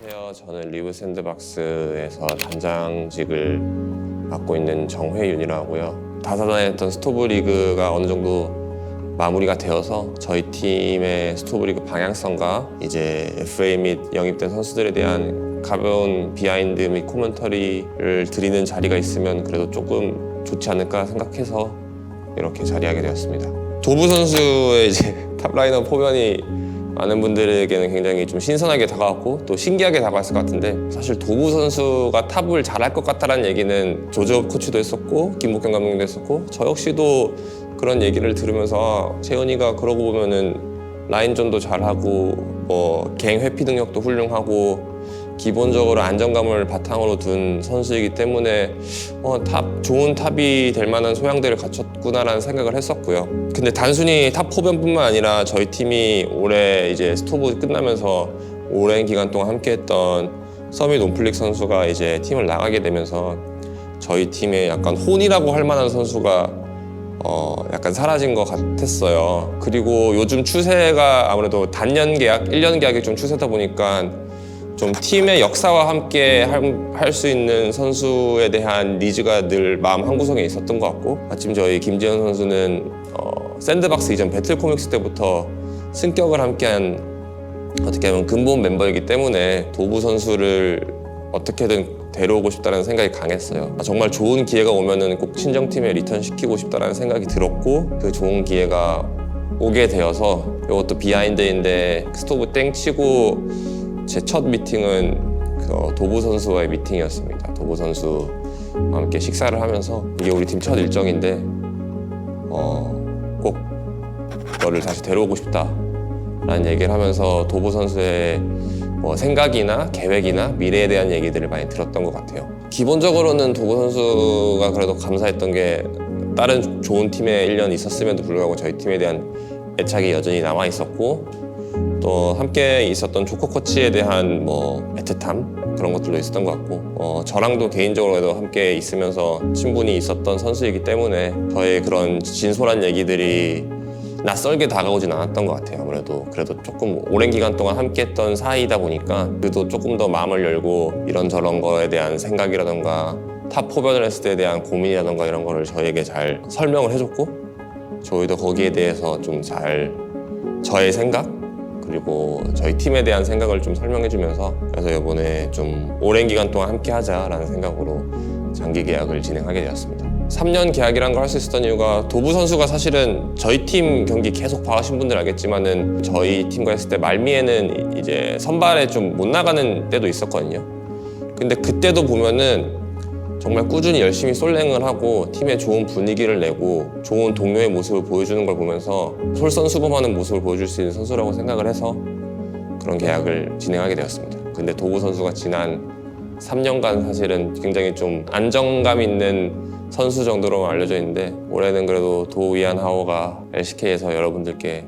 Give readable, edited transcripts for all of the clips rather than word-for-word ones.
안녕하세요. 저는 리브 샌드박스에서 단장직을 맡고 있는 정회윤이라고 하고요. 다사다난했던 스토브 리그가 어느 정도 마무리가 되어서 저희 팀의 스토브 리그 방향성과 이제 FA 및 영입된 선수들에 대한 가벼운 비하인드 및 코멘터리를 드리는 자리가 있으면 그래도 조금 좋지 않을까 생각해서 이렇게 자리하게 되었습니다. 도부 선수의 이제 탑라이너 포면이 많은 분들에게는 굉장히 좀 신선하게 다가왔고 또 신기하게 다가왔을 것 같은데, 사실 도부 선수가 탑을 잘할 것 같다는 얘기는 조재호 코치도 했었고 김복경 감독도 했었고 저 역시도 그런 얘기를 들으면서 재현이가 그러고 보면은 라인전도 잘하고 뭐 개인 회피 능력도 훌륭하고 기본적으로 안정감을 바탕으로 둔 선수이기 때문에 좋은 탑이 될 만한 소양들을 갖췄구나라는 생각을 했었고요. 근데 단순히 탑 포변뿐만 아니라 저희 팀이 올해 이제 스토브 끝나면서 오랜 기간 동안 함께했던 서밋 온플릭 선수가 이제 팀을 나가게 되면서 저희 팀의 약간 혼이라고 할 만한 선수가 약간 사라진 것 같았어요. 그리고 요즘 추세가 아무래도 단년 계약, 1년 계약이 좀 추세다 보니까 좀 팀의 역사와 함께 할 수 있는 선수에 대한 니즈가 늘 마음 한구석에 있었던 것 같고, 마침 저희 김지현 선수는 샌드박스 이전 배틀 코믹스 때부터 승격을 함께한 어떻게 하면 근본 멤버이기 때문에 도부 선수를 어떻게든 데려오고 싶다는 생각이 강했어요. 정말 좋은 기회가 오면은 꼭 친정팀에 리턴시키고 싶다는 생각이 들었고, 그 좋은 기회가 오게 되어서 이것도 비하인드인데 스토브 땡 치고 제 첫 미팅은 도부 선수와의 미팅이었습니다. 도부 선수와 함께 식사를 하면서 이게 우리 팀 첫 일정인데 꼭 너를 다시 데려오고 싶다라는 얘기를 하면서 도부 선수의 생각이나 계획이나 미래에 대한 얘기들을 많이 들었던 것 같아요. 기본적으로는 도부 선수가 그래도 감사했던 게 다른 좋은 팀에 1년 있었음에도 불구하고 저희 팀에 대한 애착이 여전히 남아 있었고, 또 함께 있었던 조코 코치에 대한 애틋함 그런 것들도 있었던 것 같고, 저랑도 개인적으로도 함께 있으면서 친분이 있었던 선수이기 때문에 저의 그런 진솔한 얘기들이 낯설게 다가오진 않았던 것 같아요. 아무래도 그래도 조금 오랜 기간 동안 함께했던 사이다 보니까 그래도 조금 더 마음을 열고 이런저런 거에 대한 생각이라던가 탑 포변을 했을 때에 대한 고민이라던가 이런 거를 저에게 잘 설명을 해줬고, 저희도 거기에 대해서 좀 잘 저의 생각 그리고 저희 팀에 대한 생각을 좀 설명해주면서, 그래서 이번에 좀 오랜 기간 동안 함께 하자라는 생각으로 장기 계약을 진행하게 되었습니다. 3년 계약이라는 걸 할 수 있었던 이유가, 도부 선수가 사실은 저희 팀 경기 계속 봐오신 분들 알겠지만은 저희 팀과 했을 때 말미에는 이제 선발에 좀 못 나가는 때도 있었거든요. 근데 그때도 보면은 정말 꾸준히 열심히 솔랭을 하고 팀에 좋은 분위기를 내고 좋은 동료의 모습을 보여주는 걸 보면서 솔선수범하는 모습을 보여줄 수 있는 선수라고 생각을 해서 그런 계약을 진행하게 되었습니다. 근데 도구 선수가 지난 3년간 사실은 굉장히 좀 안정감 있는 선수 정도로만 알려져 있는데, 올해는 그래도 도위안 하오가 LCK에서 여러분들께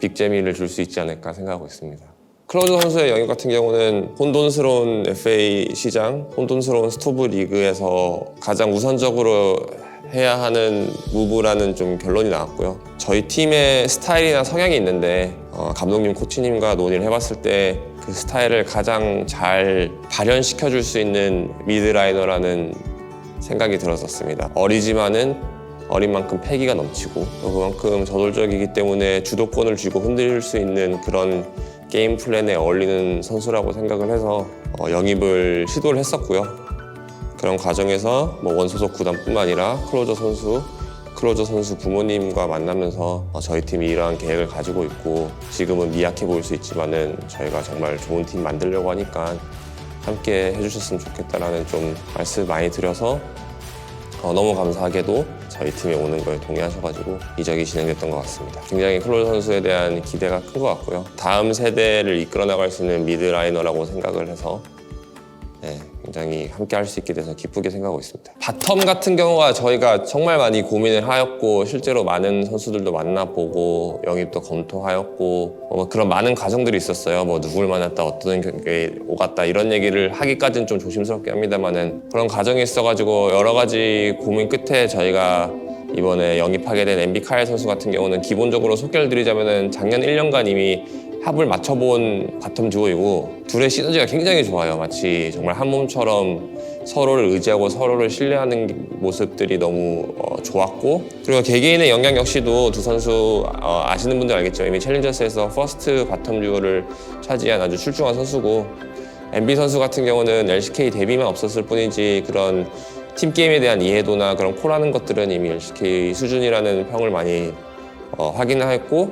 빅재미를 줄 수 있지 않을까 생각하고 있습니다. 클로저 선수의 영입 같은 경우는 혼돈스러운 FA 시장, 혼돈스러운 스토브 리그에서 가장 우선적으로 해야 하는 무브라는 좀 결론이 나왔고요. 저희 팀의 스타일이나 성향이 있는데 감독님, 코치님과 논의를 해봤을 때 그 스타일을 가장 잘 발현시켜 줄 수 있는 미드라이너라는 생각이 들었었습니다. 어리지만은 어린 만큼 패기가 넘치고 또 그만큼 저돌적이기 때문에 주도권을 쥐고 흔들 수 있는 그런 게임 플랜에 어울리는 선수라고 생각을 해서 영입을 시도를 했었고요. 그런 과정에서 원소속 구단뿐만 아니라 클로저 선수 부모님과 만나면서 저희 팀이 이러한 계획을 가지고 있고 지금은 미약해 보일 수 있지만은 저희가 정말 좋은 팀 만들려고 하니까 함께 해주셨으면 좋겠다라는 좀 말씀 많이 드려서 너무 감사하게도 저희 팀에 오는 거에 동의하셔가지고 이적이 진행됐던 것 같습니다. 굉장히 클로저 선수에 대한 기대가 큰 것 같고요. 다음 세대를 이끌어 나갈 수 있는 미드라이너라고 생각을 해서 굉장히 함께 할 수 있게 돼서 기쁘게 생각하고 있습니다. 바텀 같은 경우가 저희가 정말 많이 고민을 하였고 실제로 많은 선수들도 만나보고 영입도 검토하였고 그런 많은 과정들이 있었어요. 누굴 만났다, 어떤 게 오갔다 이런 얘기를 하기까지는 좀 조심스럽게 합니다만은 그런 과정이 있어가지고 여러 가지 고민 끝에 저희가 이번에 영입하게 된 MB 카일 선수 같은 경우는 기본적으로 소개를 드리자면은 작년 1년간 이미 합을 맞춰본 바텀 듀오이고 둘의 시너지가 굉장히 좋아요. 마치 정말 한 몸처럼 서로를 의지하고 서로를 신뢰하는 모습들이 너무 좋았고, 그리고 개개인의 영향 역시도 두 선수 아시는 분들 알겠죠. 이미 챌린저스에서 퍼스트 바텀 듀오를 차지한 아주 출중한 선수고, MB 선수 같은 경우는 LCK 데뷔만 없었을 뿐이지 그런 팀게임에 대한 이해도나 그런 콜하는 것들은 이미 LCK 수준이라는 평을 많이 확인했고,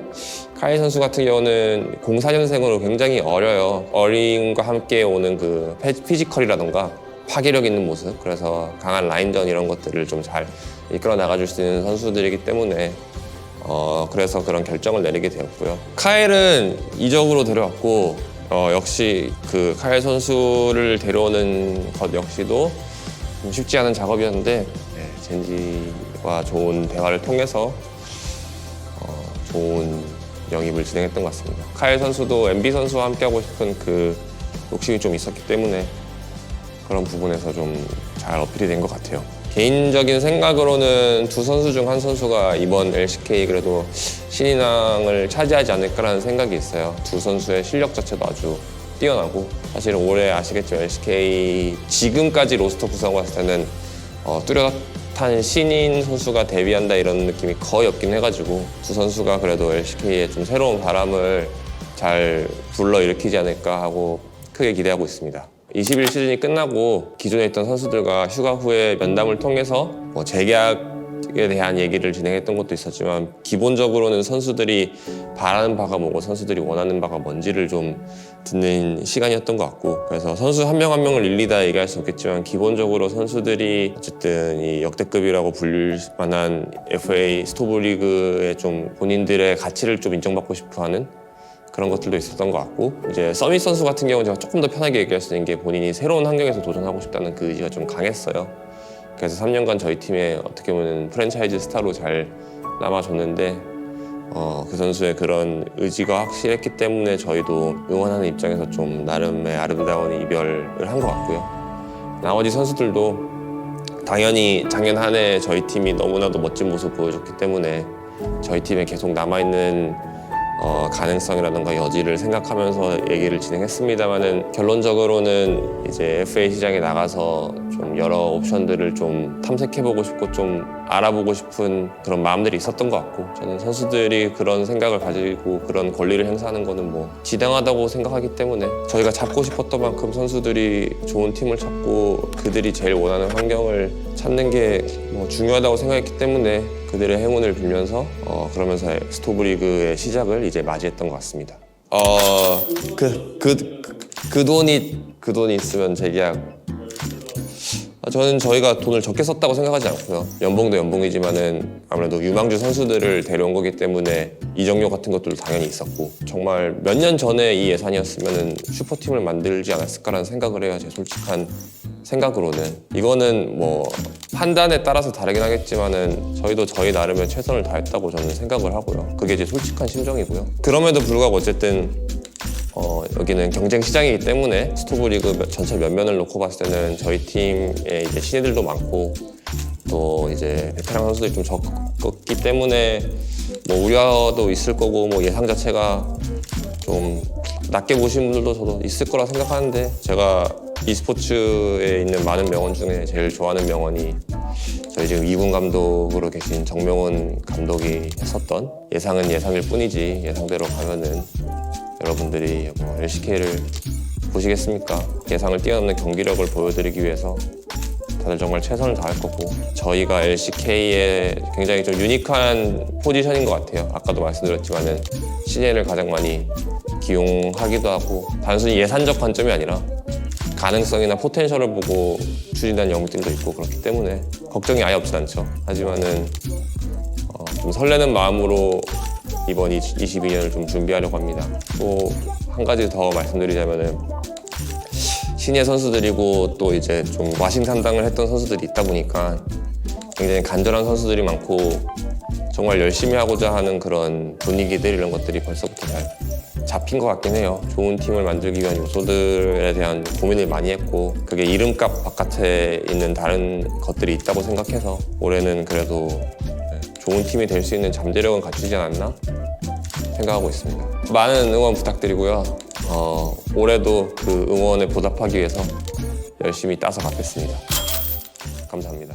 카이 선수 같은 경우는 04년생으로 굉장히 어려요. 어림과 함께 오는 그 피지컬이라던가 파괴력 있는 모습, 그래서 강한 라인전 이런 것들을 좀 잘 이끌어 나가줄 수 있는 선수들이기 때문에 그래서 그런 결정을 내리게 되었고요. 카일은 이적으로 데려왔고, 역시 그 카일 선수를 데려오는 것 역시도 좀 쉽지 않은 작업이었는데, 젠지와 좋은 대화를 통해서 좋은 영입을 진행했던 것 같습니다. 카일 선수도 MB 선수와 함께 하고 싶은 그 욕심이 좀 있었기 때문에 그런 부분에서 좀 잘 어필이 된 것 같아요. 개인적인 생각으로는 두 선수 중 한 선수가 이번 LCK 그래도 신인왕을 차지하지 않을까라는 생각이 있어요. 두 선수의 실력 자체도 아주 뛰어나고, 사실 올해 아시겠죠. LCK 지금까지 로스터 구성을 봤을 때는 뚜렷한 신인 선수가 데뷔한다 이런 느낌이 거의 없긴 해가지고, 두 선수가 그래도 LCK에 좀 새로운 바람을 잘 불러일으키지 않을까 하고 크게 기대하고 있습니다. 21 시즌이 끝나고 기존에 있던 선수들과 휴가 후에 면담을 통해서 뭐 재계약에 대한 얘기를 진행했던 것도 있었지만, 기본적으로는 선수들이 바라는 바가 뭐고 선수들이 원하는 바가 뭔지를 좀 듣는 시간이었던 것 같고, 그래서 선수 한 명 한 명을 일일이 다 얘기할 수 없겠지만 기본적으로 선수들이 어쨌든 이 역대급이라고 불릴 만한 FA 스토브리그에 좀 본인들의 가치를 좀 인정받고 싶어하는 그런 것들도 있었던 것 같고, 이제 서밋 선수 같은 경우는 제가 조금 더 편하게 얘기할 수 있는 게 본인이 새로운 환경에서 도전하고 싶다는 그 의지가 좀 강했어요. 그래서 3년간 저희 팀에 어떻게 보면 프랜차이즈 스타로 잘 남아줬는데, 그 선수의 그런 의지가 확실했기 때문에 저희도 응원하는 입장에서 좀 나름의 아름다운 이별을 한 것 같고요. 나머지 선수들도 당연히 작년 한 해 저희 팀이 너무나도 멋진 모습 보여줬기 때문에 저희 팀에 계속 남아있는 가능성이라든가 여지를 생각하면서 얘기를 진행했습니다만은, 결론적으로는 이제 FA 시장에 나가서 좀 여러 옵션들을 좀 탐색해보고 싶고 좀 알아보고 싶은 그런 마음들이 있었던 것 같고, 저는 선수들이 그런 생각을 가지고 그런 권리를 행사하는 거는 뭐 지당하다고 생각하기 때문에 저희가 잡고 싶었던 만큼 선수들이 좋은 팀을 찾고 그들이 제일 원하는 환경을 찾는 게 뭐 중요하다고 생각했기 때문에 그들의 행운을 빌면서 그러면서 스토브리그의 시작을 이제 맞이했던 것 같습니다. 그 돈이 있으면 재계약. 저는 저희가 돈을 적게 썼다고 생각하지 않고요. 연봉도 연봉이지만은 아무래도 유망주 선수들을 데려온 거기 때문에 이적료 같은 것들도 당연히 있었고, 정말 몇 년 전에 이 예산이었으면은 슈퍼팀을 만들지 않았을까라는 생각을 해요. 제 솔직한 생각으로는. 이거는 뭐 판단에 따라서 다르긴 하겠지만은 저희도 저희 나름의 최선을 다했다고 저는 생각을 하고요. 그게 제 솔직한 심정이고요. 그럼에도 불구하고 어쨌든 여기는 경쟁 시장이기 때문에 스토브리그 전체 면면을 놓고 봤을 때는 저희 팀에 이제 신예들도 많고 또 이제 베테랑 선수들이 좀 적기 때문에 뭐 우려도 있을 거고, 뭐 예상 자체가 좀 낮게 보신 분들도 저도 있을 거라 생각하는데, 제가 e스포츠에 있는 많은 명언 중에 제일 좋아하는 명언이 저희 지금 2군 감독으로 계신 정명훈 감독이 했었던, 예상은 예상일 뿐이지 예상대로 가면은 여러분들이 뭐 LCK를 보시겠습니까? 예상을 뛰어넘는 경기력을 보여드리기 위해서 다들 정말 최선을 다할 거고, 저희가 LCK의 굉장히 좀 유니크한 포지션인 것 같아요. 아까도 말씀드렸지만은 신예를 가장 많이 기용하기도 하고, 단순히 예산적 관점이 아니라 가능성이나 포텐셜을 보고 추진한 영입들도 있고 그렇기 때문에 걱정이 아예 없진 않죠. 하지만은 좀 설레는 마음으로 이번 22년을 좀 준비하려고 합니다. 또 한 가지 더 말씀드리자면은, 신예 선수들이고 또 이제 좀 와신상당을 했던 선수들이 있다 보니까 굉장히 간절한 선수들이 많고 정말 열심히 하고자 하는 그런 분위기들, 이런 것들이 벌써부터 잘 잡힌 것 같긴 해요. 좋은 팀을 만들기 위한 요소들에 대한 고민을 많이 했고, 그게 이름값 바깥에 있는 다른 것들이 있다고 생각해서 올해는 그래도 좋은 팀이 될 수 있는 잠재력은 갖추지 않았나 생각하고 있습니다. 많은 응원 부탁드리고요. 올해도 그 응원에 보답하기 위해서 열심히 따서 갚겠습니다. 감사합니다.